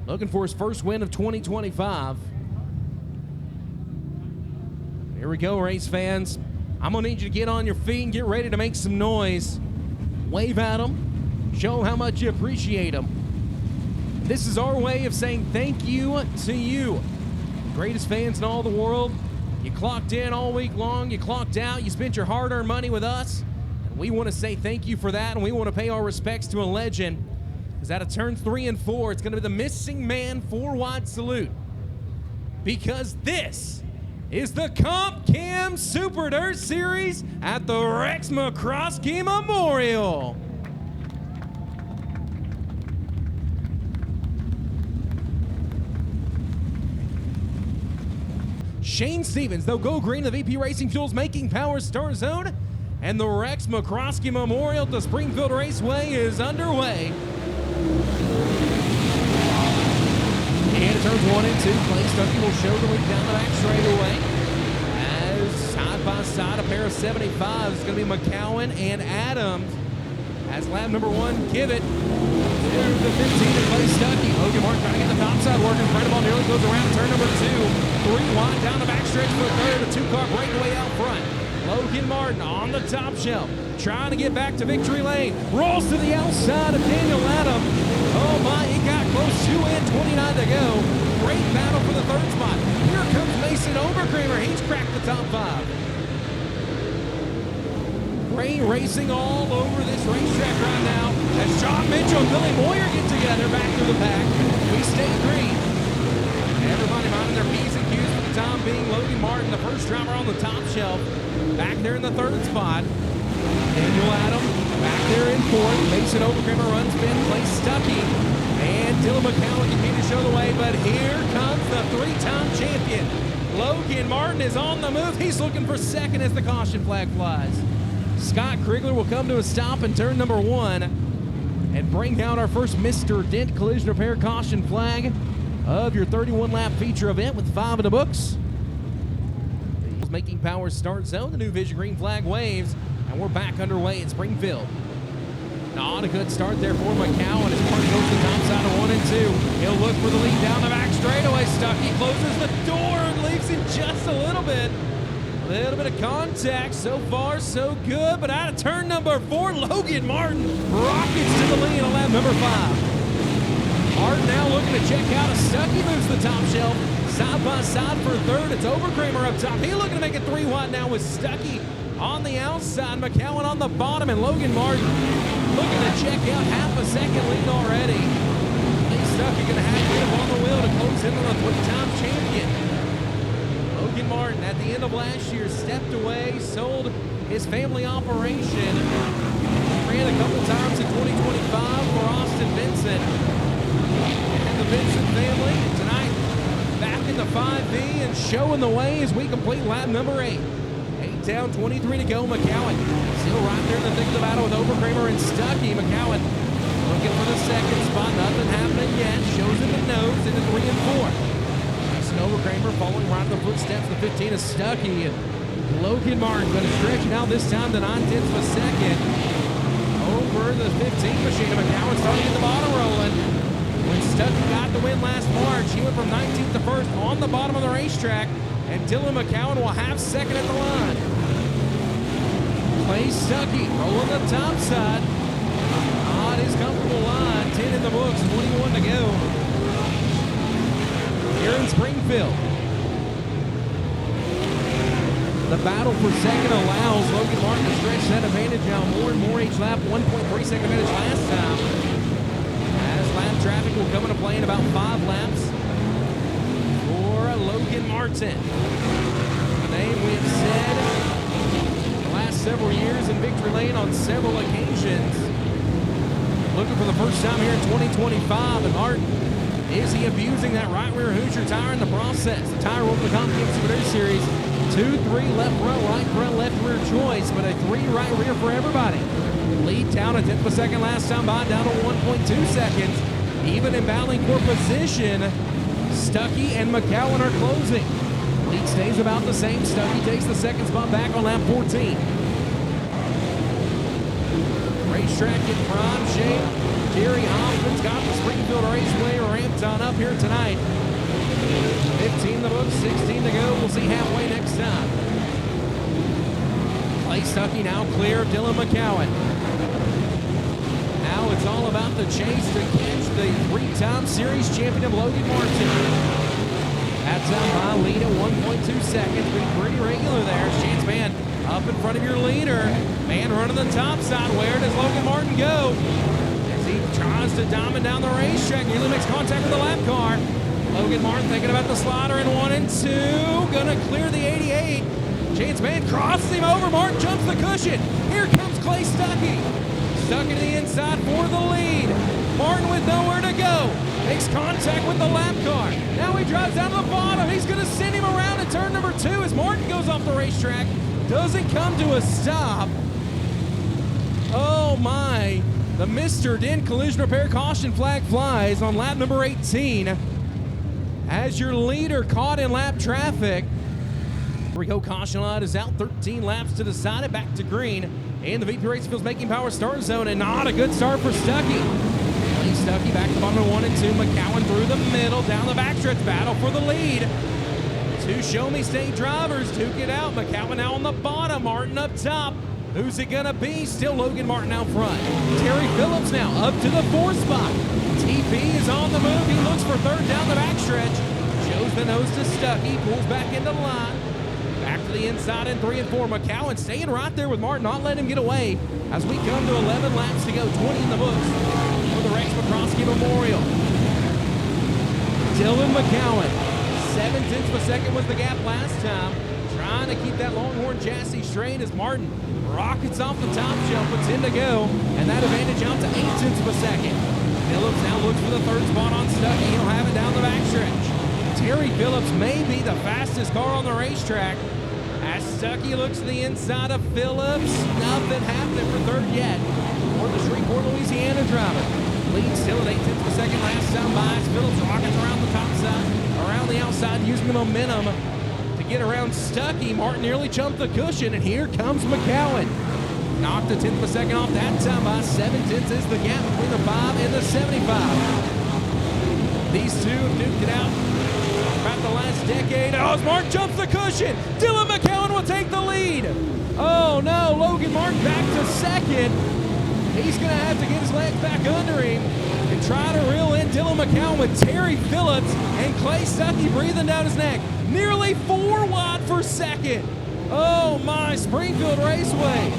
looking for his first win of 2025. Here we go, race fans. I'm going to need you to get on your feet and get ready to make some noise. Wave at them. Show them how much you appreciate them. This is our way of saying thank you to you. Greatest fans in all the world. You clocked in all week long. You clocked out. You spent your hard-earned money with us. And we want to say thank you for that, and we want to pay our respects to a legend. Because out of turns 3 and 4, it's going to be the missing man 4-wide salute. Because this is the Comp Cam Super Dirt Series at the Rex McCroskey Memorial. Shane Stevens, they'll go green. The VP Racing Fuels making power start zone. And the Rex McCroskey Memorial at the Springfield Raceway is underway. And turns 1 and 2. Clay Stuckey will show the lead down the back straightaway. As side by side, a pair of 75s. It's going to be McCowan and Adams. As lap number 1, give it to the 15 to Clay Stuckey. Logan Martin trying to get the top side working. Incredible nearly goes around turn number 2. 3 wide down the back stretch for third. A 2-car breakaway out front. Logan Martin on the top shelf, trying to get back to victory lane. Rolls to the outside of Daniel Adam. Oh my, he got close. 2 and 29 to go. Great battle for the third spot. Here comes Mason Overkramer. He's cracked the top 5. Great racing all over this racetrack right now. As John Mitchell and Billy Moyer get together back through the pack. We stay green. Everybody minding their P's and Q's for the time being. Logan Martin, the first driver on the top shelf, back there in the third spot. Daniel Adam back there in fourth. Mason Overkramer runs spin, Clay Stuckey. And Dylan McCowan continue to show the way, but here comes the 3-time champion. Logan Martin is on the move. He's looking for second as the caution flag flies. Scott Krigler will come to a stop in turn number 1 and bring down our first Mr. Dent Collision Repair caution flag of your 31-lap feature event with 5 in the books. Making power start zone. The new Vision Green flag waves, and we're back underway at Springfield. Not a good start there for McCowan as Martin goes to the top side of 1 and 2. He'll look for the lead down the back straightaway. Stuckey closes the door and leaves in just a little bit. A little bit of contact. So far, so good. But out of turn number 4, Logan Martin rockets to the lead on lap number 5. Martin now looking to check out as Stuckey moves to the top shelf. Side by side for third. It's Overkramer up top. He's looking to make it 3 wide now with Stuckey on the outside. McCowan on the bottom, and Logan Martin looking to check out half a second lead already. Stuckey going to have to get him on the wheel to close in on the 3-time champion. Logan Martin at the end of last year stepped away, sold his family operation, ran a couple times in 2025 for Austin Vincent and the Vincent family. Tonight, back in the 5V and showing the way as we complete lap number 8. 8 down, 23 to go. McCowan still right there in the thick of the battle with Overkramer and Stuckey. McCowan looking for the second spot. Nothing happening yet. Shows him the nose into 3 and 4. Mason Overkramer following right in the footsteps. The 15 is Stuckey. And Logan Martin going to stretch it out this time to 9/10 of a second. Over the 15 machine. McCowan starting at the bottom rolling. When Stuckey got the win last March, he went from 19th to 1st on the bottom of the racetrack, and Dylan McCowan will have second at the line. Clay Stuckey rolling the top side on his comfortable line. 10 in the books, 21 to go. Here in Springfield. The battle for second allows Logan Martin to stretch that advantage now more and more each lap. 1.3 second advantage last time. Lap traffic will come into play in about 5 laps for Logan Martin. A name we have said the last several years in victory lane on several occasions. Looking for the first time here in 2025, and Martin, is he abusing that right rear Hoosier tire in the process? The tire over the Comp Cam Super Dirt Series, 2-3 left front, right front, left rear choice, but a 3 right rear for everybody. Lead down a 10th of a second last time by, down to 1.2 seconds. Even in battling for position, Stuckey and McCowan are closing. Lead stays about the same. Stuckey takes the second spot back on lap 14. Racetrack in prime shape. Gary Hoffman's got the Springfield Raceway ramped on up here tonight. 15 in the book, 16 to go. We'll see halfway next time. Clay Stuckey now clear of Dylan McCowan. Now it's all about the chase to catch the three-time series champion of Logan Martin. That's out by lead at 1.2 seconds. Been pretty regular there. Chance Man up in front of your leader. Man running the top side. Where does Logan Martin go? As he tries to diamond down the racetrack. Nearly makes contact with the lap car. Logan Martin thinking about the slider in 1 and 2. Gonna clear the 88. Chance Man crosses him over. Martin jumps the cushion. Here comes Clay Stuckey. Stuck into the inside for the lead. Martin with nowhere to go. Makes contact with the lap car. Now he drives down to the bottom. He's going to send him around in turn number 2 as Martin goes off the racetrack. Doesn't come to a stop. Oh my. The Mr. Dent collision repair caution flag flies on lap number 18. As your leader caught in lap traffic. Here we go, caution light is out, 13 laps to decide it, back to green. And the VP Racing Field's making power start zone, and not a good start for Stuckey. Clay Stuckey back to bottom of 1 and 2. McCowan through the middle, down the backstretch, battle for the lead. 2 Show Me State drivers duke it out. McCowan now on the bottom, Martin up top. Who's it gonna be? Still Logan Martin out front. Terry Phillips now up to the 4th spot. TP is on the move. He looks for 3rd down the backstretch. Shows the nose to Stuckey, pulls back into line. Back to the inside in 3 and 4. McCowan staying right there with Martin, not letting him get away as we come to 11 laps to go, 20 in the books for the Rex McCroskey Memorial. Dylan McCowan, 0.7 of a second was the gap last time. Trying to keep that Longhorn chassis straight as Martin rockets off the top jump with 10 to go, and that advantage out to 0.8 of a second. Phillips now looks for the 3rd spot on Stuckey. He'll have it down the backstretch. Terry Phillips may be the fastest car on the racetrack. As Stuckey looks to the inside of Phillips, nothing happening for 3rd yet for the Shreveport, Louisiana driver. Lead still at 0.8 of a second last time by as Phillips rockets around the top side, around the outside, using the momentum to get around Stuckey. Martin nearly jumped the cushion, and here comes McCowan. Knocked a 1/10 of a second off that time by 0.7 is the gap between the 5 and the 75. These two have duked it out about the last decade. Oh, as Martin jumps the cushion, Dylan McCowan will take the lead. Oh no, Logan Martin back to 2nd. He's gonna have to get his legs back under him and try to reel in Dylan McCowan with Terry Phillips and Clay Stuckey breathing down his neck. Nearly 4 wide for 2nd. Oh my, Springfield Raceway,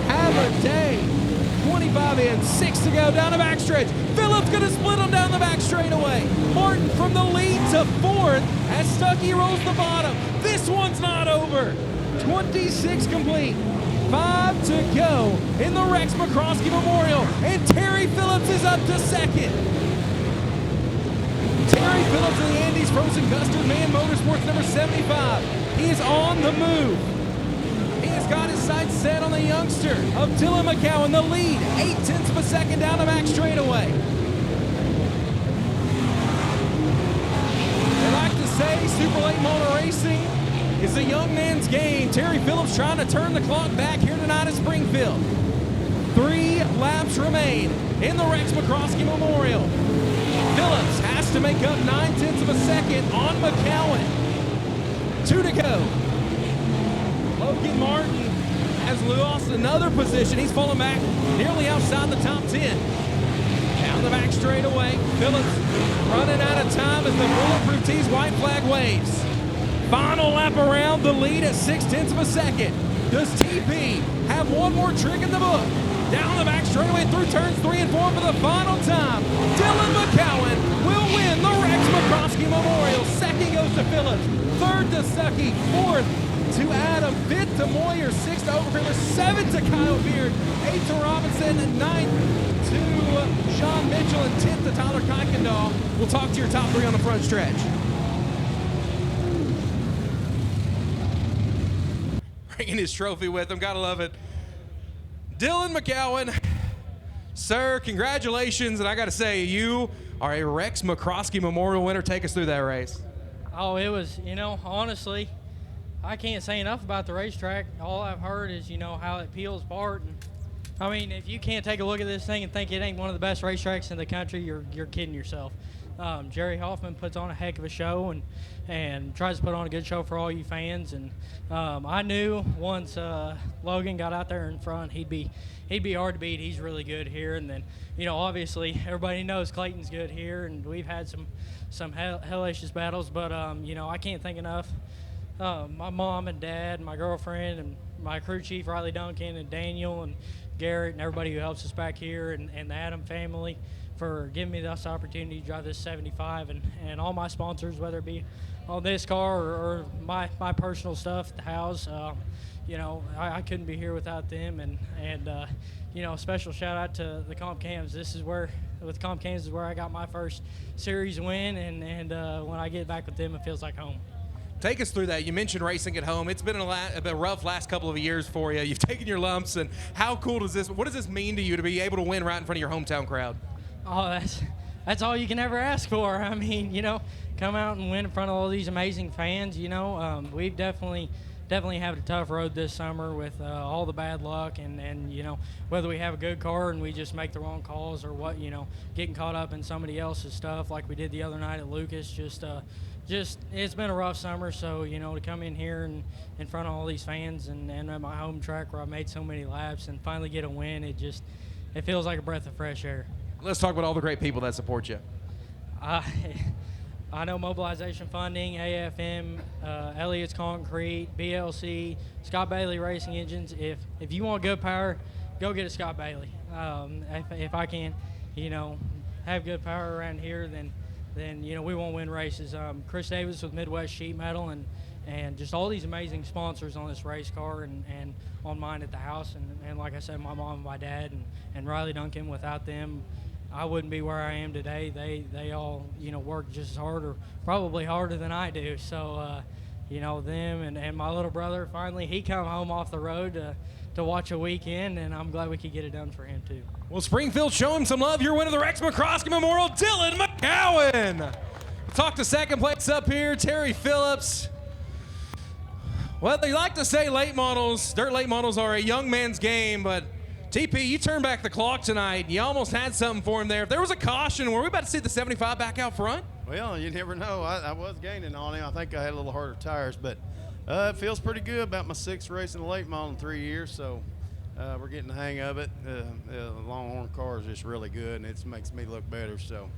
have a day. 25 in, 6 to go down the backstretch. Phillips gonna split him down the back straightaway. Martin from the lead to 4th as Stuckey rolls the bottom. This one's not over. 26 complete. 5 to go in the Rex McCroskey Memorial, and Terry Phillips is up to 2nd. Terry Phillips of the Andes Frozen Custard Man Motorsports number 75. He is on the move. He has got his sights set on the youngster of Dylan McCowan, the lead, 0.8 of a second down the back straightaway. They like to say Super Late Model Racing is a young man's game. Terry Phillips trying to turn the clock back here tonight at Springfield. 3 laps remain in the Rex McCroskey Memorial. Phillips has to make up 0.9 of a second on McCowan. 2 to go. Logan Martin has lost another position. He's fallen back nearly outside the top 10. Down the back straightaway. Phillips running out of time as the Bulletproof Tees white flag waves. Final lap around, the lead at 0.6 of a second. Does TP have one more trick in the book? Down the back straightaway through turns 3 and 4 for the final time. Dylan McCowan will win the Rex McCroskey Memorial. 2nd goes to Phillips. 3rd to Stuckey. 4th to Adam. 5th to Moyer. 6th to Overcreamer. 7th to Kyle Beard. 8th to Robinson. And 9th to Sean Mitchell. And 10th to Tyler Kuykendall. We'll talk to your top 3 on the front stretch. Bringing his trophy with him. Gotta love it. Dylan McCowan, sir, congratulations. And I gotta say, you are a Rex McCroskey Memorial winner. Take us through that race. Oh, it was, honestly, I can't say enough about the racetrack. All I've heard is, how it peels apart. And I mean, if you can't take a look at this thing and think it ain't one of the best racetracks in the country, you're kidding yourself. Jerry Hoffman puts on a heck of a show and tries to put on a good show for all you fans. And I knew once Logan got out there in front, he'd be hard to beat. He's really good here. And then, obviously everybody knows Clayton's good here, and we've had some hellacious battles. But I can't thank enough my mom and dad, my girlfriend, and my crew chief Riley Duncan, and Daniel and Garrett, and everybody who helps us back here, and the Adam family, for giving me this opportunity to drive this 75, and all my sponsors, whether it be on this car or my personal stuff, the house. I couldn't be here without them, and special shout out to the Comp Cams. With Comp Cams is where I got my first series win, and when I get back with them, it feels like home. Take us through that. You mentioned racing at home. It's been a rough last couple of years for you. You've taken your lumps, and what does this mean to you to be able to win right in front of your hometown crowd? Oh, that's all you can ever ask for. I mean, come out and win in front of all these amazing fans. We've definitely had a tough road this summer with all the bad luck, and whether we have a good car and we just make the wrong calls, or what, getting caught up in somebody else's stuff like we did the other night at Lucas. Just it's been a rough summer. So to come in here and in front of all these fans and at my home track where I made so many laps and finally get a win, it feels like a breath of fresh air. Let's talk about all the great people that support you. I know Mobilization Funding, AFM, Elliott's Concrete, BLC, Scott Bailey Racing Engines. If you want good power, go get a Scott Bailey. If I can, have good power around here, then we won't win races. Chris Davis with Midwest Sheet Metal, and just all these amazing sponsors on this race car and on mine at the house. And like I said, my mom and my dad and Riley Duncan. Without them, I wouldn't be where I am today. They all, work just as hard, or probably harder than I do. So, them and my little brother, finally, he come home off the road to watch a weekend, and I'm glad we could get it done for him too. Well, Springfield, show him some love. Your winner of the Rex McCroskey Memorial, Dylan McCowan. We'll talk to second place up here, Terry Phillips. Well, they like to say dirt late models are a young man's game, but TP, you turned back the clock tonight. You almost had something for him there. If there was a caution, were we about to see the 75 back out front? Well, you never know. I was gaining on him. I think I had a little harder tires, but it feels pretty good. About my sixth race in the late model in 3 years, so we're getting the hang of it. The Longhorn car is just really good, and it makes me look better. So,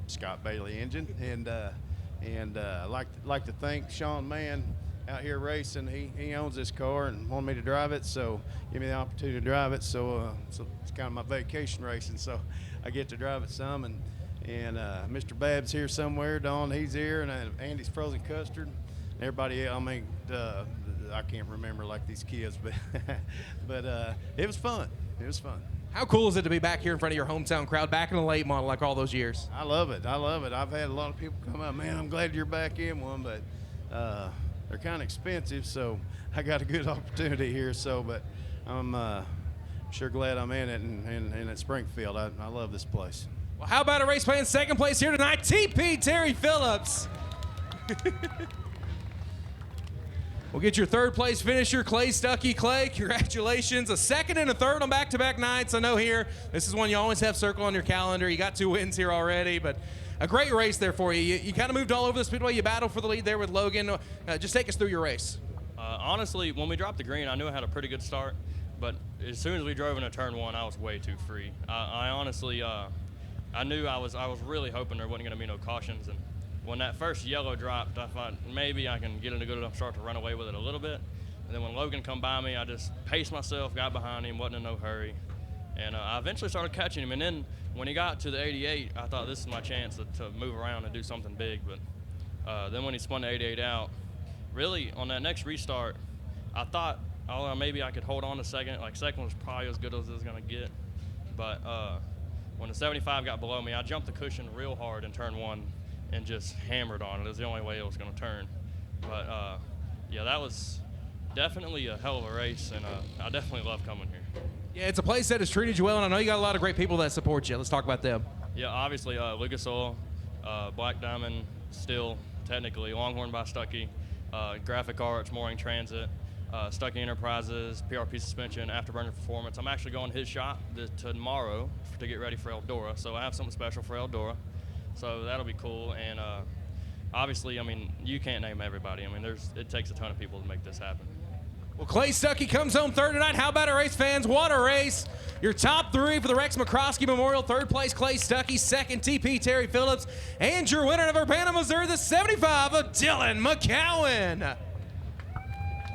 Scott Bailey engine, and I like to thank Sean Mann out here racing. He owns this car and wanted me to drive it, so give me the opportunity to drive it. So it's kind of my vacation racing, so I get to drive it some. And Mr. Babs here somewhere. Don, he's here, and Andy's Frozen Custard. Everybody, I can't remember like these kids, but it was fun. It was fun. How cool is it to be back here in front of your hometown crowd, back in the late model like all those years? I love it. I've had a lot of people come up, man, I'm glad you're back in one, but they're kind of expensive, so I got a good opportunity here. But I'm sure glad I'm in it and at Springfield. I love this place. Well, how about a race plan second place here tonight? TP Terry Phillips. We'll get your third place finisher, Clay Stuckey. Clay, congratulations. A second and a third on back-to-back nights. I know here, this is one you always have circled on your calendar. You got 2 wins here already, but a great race there for you. You kind of moved all over the speedway. You battled for the lead there with Logan. Just take us through your race. Honestly, when we dropped the green, I knew I had a pretty good start, but as soon as we drove into turn 1, I was way too free. I honestly, I knew I was really hoping there wasn't going to be no cautions, and when that first yellow dropped, I thought maybe I can get in a good enough start to run away with it a little bit. And then when Logan come by me, I just paced myself, got behind him, wasn't in no hurry. And I eventually started catching him. And then when he got to the 88, I thought this is my chance to move around and do something big. But then when he spun the 88 out, really on that next restart, I thought maybe I could hold on to second. Like second was probably as good as it was going to get. But when the 75 got below me, I jumped the cushion real hard in turn 1. And just hammered on it. It was the only way it was going to turn. But, yeah, that was definitely a hell of a race, and I definitely love coming here. Yeah, it's a place that has treated you well, and I know you got a lot of great people that support you. Let's talk about them. Yeah, obviously, Lucas Oil, Black Diamond, still technically, Longhorn by Stuckey, Graphic Arts, Mooring Transit, Stuckey Enterprises, PRP Suspension, Afterburner Performance. I'm actually going his shop tomorrow to get ready for Eldora, so I have something special for Eldora. So that'll be cool, and obviously, I mean, you can't name everybody. I mean, it takes a ton of people to make this happen. Well, Clay Stuckey comes home third tonight. How about it, race fans? What a race. Your top three for the Rex McCroskey Memorial. Third place, Clay Stuckey. Second, TP Terry Phillips. And your winner of Urbana, Missouri, the 75 of Dylan McCowan.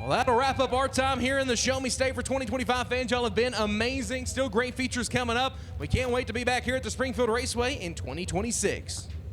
Well, that'll wrap up our time here in the Show Me State for 2025. Fans, y'all have been amazing. Still great features coming up. We can't wait to be back here at the Springfield Raceway in 2026.